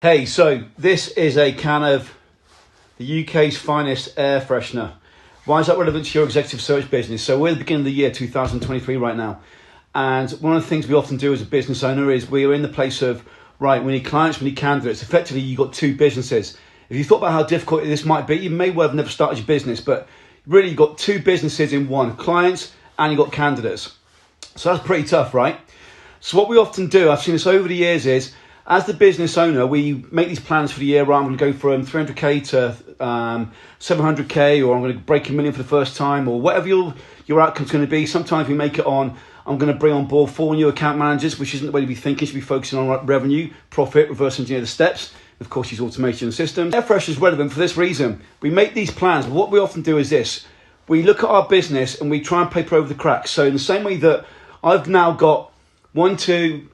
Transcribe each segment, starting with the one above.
Hey, so this is a can of the UK's finest air freshener. Why is that relevant to your executive search business? So we're at the beginning of the year 2023 right now. And one of the things we often do as a business owner is we are in the place of, right, we need clients, we need candidates. Effectively, you've got two businesses. If you thought about how difficult this might be, you may well have never started your business, but really you've got two businesses in one, clients and you've got candidates. So that's pretty tough, right? So what we often do, I've seen this over the years, is as the business owner, we make these plans for the year. Right, I'm going to go from 300k to 700k, or I'm going to break $1 million for the first time, or whatever your outcome's going to be. Sometimes we make it on, I'm going to bring on board 4 new account managers, which isn't the way to be thinking. You should be focusing on revenue, profit, reverse engineer the steps. Of course, use automation and systems. Air freshener is relevant for this reason. We make these plans, but what we often do is this. We look at our business and we try and paper over the cracks. So in the same way that I've now got two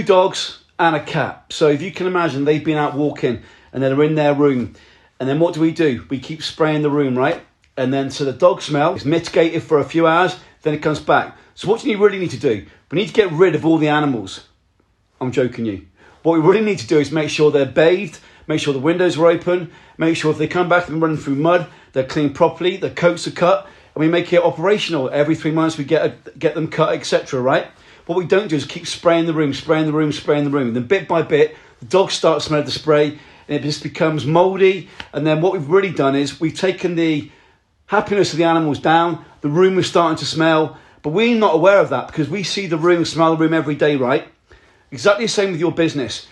dogs and a cat. So if you can imagine, they've been out walking and then they're in their room. And then what do? We keep spraying the room, right? And then so the dog smell is mitigated for a few hours, then it comes back. So what do you really need to do? We need to get rid of all the animals. I'm joking you. What we really need to do is make sure they're bathed, make sure the windows are open, make sure if they come back and running through mud, they're cleaned properly, their coats are cut, and we make it operational. Every 3 months we get them cut, etc., right? What we don't do is keep spraying the room. And then bit by bit, the dogs start smelling the spray and it just becomes mouldy. And then what we've really done is we've taken the happiness of the animals down. The room is starting to smell, but we're not aware of that because we see the room, smell the room every day, right? Exactly the same with your business.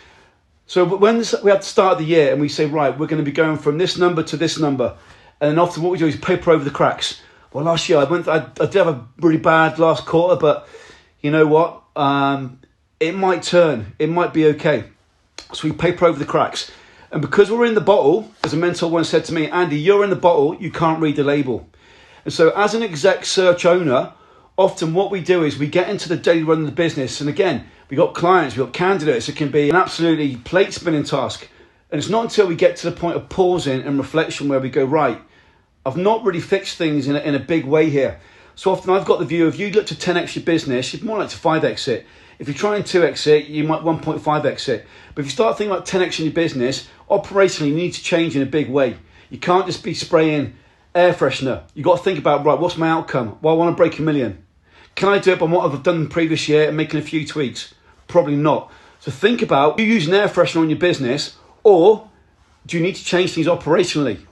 So when we have to start the year and we say, right, we're going to be going from this number to this number. And then often what we do is paper over the cracks. Well, last year I did have a really bad last quarter, but you know what? It might turn. It might be okay. So we paper over the cracks. And because we're in the bottle, as a mentor once said to me, Andy, you're in the bottle, you can't read the label. And so as an exec search owner, often what we do is we get into the daily run of the business. And again, we've got clients, we've got candidates. It can be an absolutely plate spinning task. And it's not until we get to the point of pausing and reflection where we go, right, I've not really fixed things in a big way here. So often I've got the view, if you look to 10x your business, you'd more like to 5x it. If you're trying 2x it, you might 1.5x it. But if you start thinking about 10x in your business, operationally you need to change in a big way. You can't just be spraying air freshener. You've got to think about, right, what's my outcome? Well, I want to break $1 million. Can I do it by what I've done the previous year and making a few tweaks? Probably not. So think about, do you use an air freshener on your business, or do you need to change things operationally?